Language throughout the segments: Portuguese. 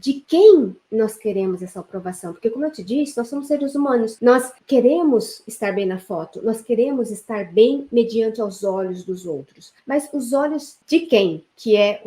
de quem nós queremos essa aprovação. Porque, como eu te disse, nós somos seres humanos. Nós queremos estar bem na foto. Nós queremos estar bem mediante aos olhos dos outros. Mas os olhos de quem? Que é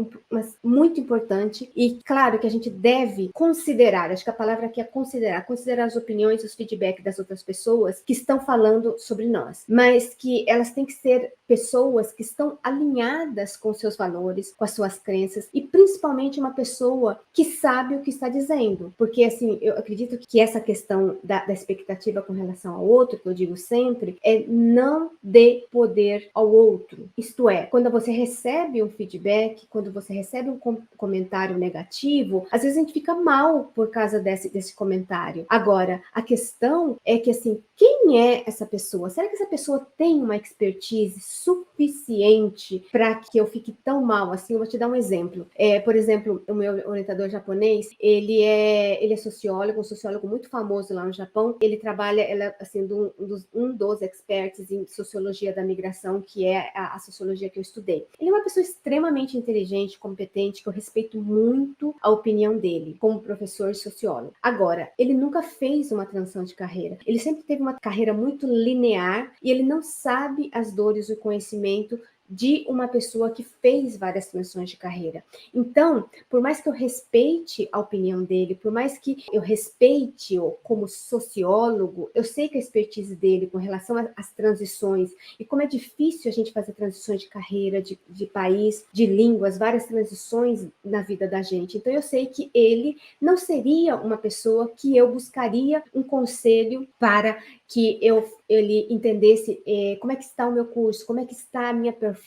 muito importante. E, claro, que a gente deve considerar. Acho que a palavra aqui é considerar. Considerar as opiniões, os feedbacks das outras pessoas que estão falando sobre nós. Mas que elas têm que ser pessoas que estão alinhadas com seus valores, com as suas crenças, e principalmente uma pessoa que sabe o que está dizendo. Porque, assim, eu acredito que essa questão da expectativa com relação ao outro, que eu digo sempre, é não dê poder ao outro. Isto é, quando você recebe um feedback, quando você recebe um comentário negativo, às vezes a gente fica mal por causa desse comentário. Agora, a questão é que, assim, quem é essa pessoa? Será que essa pessoa tem uma expertise suficiente para que eu fique tão mal assim? Eu vou te dar um exemplo. Por exemplo, o meu orientador japonês, ele é sociólogo, um sociólogo muito famoso lá no Japão. Ele trabalha, assim, um dos experts em sociologia da migração, que é a sociologia que eu estudei. Ele é uma pessoa extremamente inteligente, competente, que eu respeito muito a opinião dele, como professor sociólogo. Agora, ele nunca fez uma transição de carreira. Ele sempre teve uma carreira muito linear e ele não sabe as dores e o conhecimento de uma pessoa que fez várias transições de carreira. Então, por mais que eu respeite a opinião dele, por mais que eu respeite-o como sociólogo, eu sei que a expertise dele com relação às transições, e como é difícil a gente fazer transições de carreira, de país, de línguas, várias transições na vida da gente. Então, eu sei que ele não seria uma pessoa que eu buscaria um conselho para que ele entendesse como é que está o meu curso, como é que está a minha performance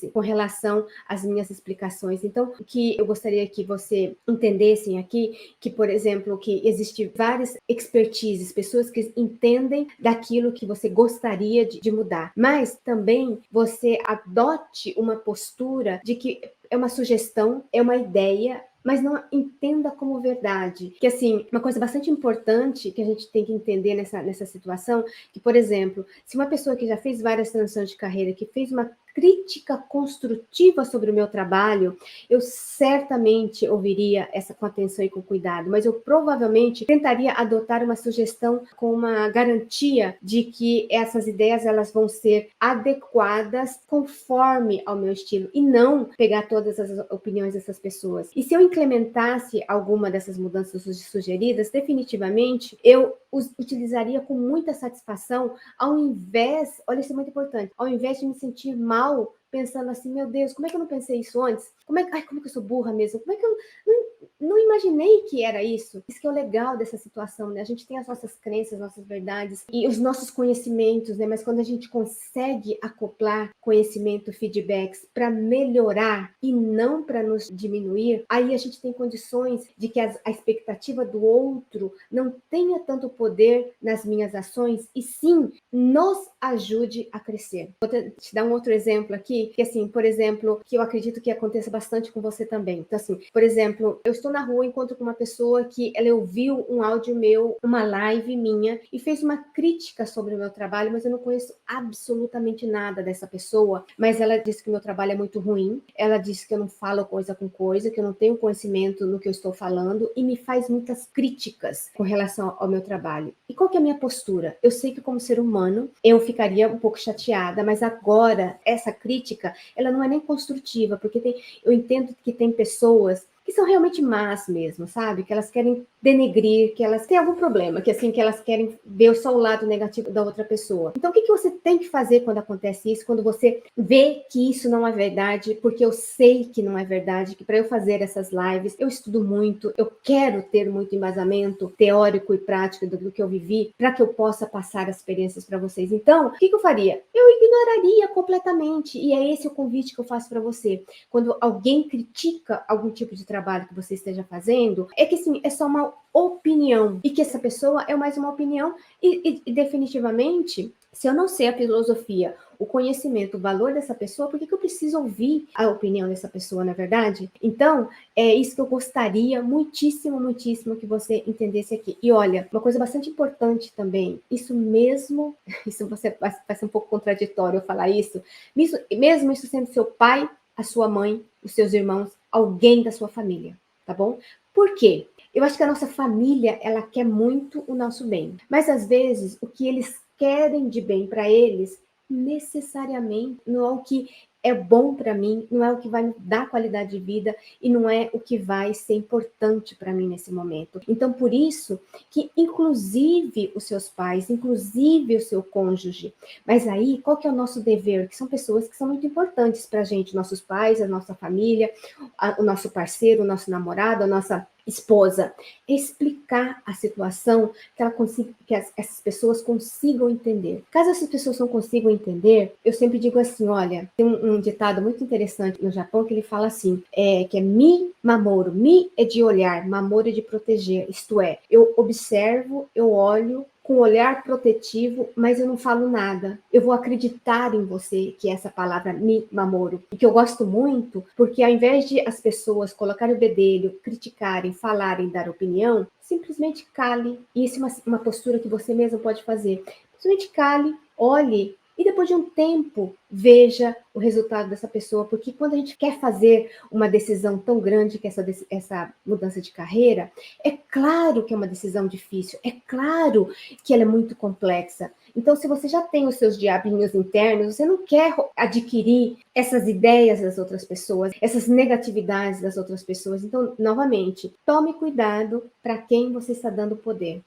com relação às minhas explicações. Então, o que eu gostaria que você entendessem aqui, que, por exemplo, que existem várias expertises, pessoas que entendem daquilo que você gostaria de mudar, mas também você adote uma postura de que é uma sugestão, é uma ideia, mas não entenda como verdade. Que, assim, uma coisa bastante importante que a gente tem que entender nessa situação, que, por exemplo, se uma pessoa que já fez várias transições de carreira, que fez uma crítica construtiva sobre o meu trabalho, eu certamente ouviria essa com atenção e com cuidado, mas eu provavelmente tentaria adotar uma sugestão com uma garantia de que essas ideias elas vão ser adequadas conforme ao meu estilo, e não pegar todas as opiniões dessas pessoas. E se eu implementasse alguma dessas mudanças sugeridas, definitivamente eu utilizaria com muita satisfação, ao invés, olha, isso é muito importante, ao invés de me sentir mal pensando assim, meu Deus, como é que eu não pensei isso antes? Como é que eu sou burra mesmo? Como é que eu não imaginei que era isso? Isso que é o legal dessa situação, né? A gente tem as nossas crenças, nossas verdades e os nossos conhecimentos, né? Mas quando a gente consegue acoplar conhecimento, feedbacks para melhorar e não para nos diminuir, aí a gente tem condições de que a expectativa do outro não tenha tanto poder nas minhas ações e sim nos ajude a crescer. Vou te dar um outro exemplo aqui, que assim, por exemplo, que eu acredito que aconteça bastante com você também. Então, assim, por exemplo, eu estou na rua, encontro com uma pessoa que ela ouviu um áudio meu, uma live minha, e fez uma crítica sobre o meu trabalho, mas eu não conheço absolutamente nada dessa pessoa, mas ela disse que o meu trabalho é muito ruim, ela disse que eu não falo coisa com coisa, que eu não tenho conhecimento no que eu estou falando, e me faz muitas críticas com relação ao meu trabalho. E qual que é a minha postura? Eu sei que como ser humano, eu ficaria um pouco chateada, mas agora, essa crítica, ela não é nem construtiva, porque eu entendo que tem pessoas que são realmente más mesmo, sabe? Que elas querem denegrir, que elas têm algum problema, que assim, que elas querem ver só o lado negativo da outra pessoa. Então, o que você tem que fazer quando acontece isso? Quando você vê que isso não é verdade, porque eu sei que não é verdade, que para eu fazer essas lives, eu estudo muito, eu quero ter muito embasamento teórico e prático do que eu vivi, para que eu possa passar as experiências para vocês. Então, o que eu faria? Eu ignoraria completamente, e é esse o convite que eu faço para você. Quando alguém critica algum tipo de trabalho que você esteja fazendo, é que assim, é só uma opinião, e que essa pessoa é mais uma opinião, e definitivamente, se eu não sei a filosofia, o conhecimento, o valor dessa pessoa, por que eu preciso ouvir a opinião dessa pessoa, na verdade? Então, é isso que eu gostaria muitíssimo, muitíssimo que você entendesse aqui. E olha, uma coisa bastante importante também, isso mesmo, isso vai ser um pouco contraditório eu falar isso, mesmo isso sendo seu pai, a sua mãe, os seus irmãos, alguém da sua família, tá bom? Por quê? Eu acho que a nossa família, ela quer muito o nosso bem, mas às vezes o que eles querem de bem para eles, necessariamente não é o que é bom para mim, não é o que vai me dar qualidade de vida e não é o que vai ser importante para mim nesse momento. Então, por isso que inclusive os seus pais, inclusive o seu cônjuge, mas aí qual que é o nosso dever? Que são pessoas que são muito importantes para a gente, nossos pais, a nossa família, o nosso parceiro, o nosso namorado, a nossa esposa, explicar a situação que, essas pessoas consigam entender. Caso essas pessoas não consigam entender, eu sempre digo assim, olha, tem um ditado muito interessante no Japão que ele fala assim, que é mi mamoro. Mi é de olhar, mamoro é de proteger, isto é, eu observo, eu olho, com um olhar protetivo, mas eu não falo nada. Eu vou acreditar em você, que é essa palavra mi mamoro, e que eu gosto muito, porque ao invés de as pessoas colocarem o bedelho, criticarem, falarem, dar opinião, simplesmente cale. E isso é uma postura que você mesmo pode fazer. Simplesmente cale, olhe e depois de um tempo veja o resultado dessa pessoa, porque quando a gente quer fazer uma decisão tão grande que essa mudança de carreira, é claro que é uma decisão difícil, é claro que ela é muito complexa. Então, se você já tem os seus diabinhos internos, você não quer adquirir essas ideias das outras pessoas, essas negatividades das outras pessoas. Então, novamente, tome cuidado para quem você está dando poder.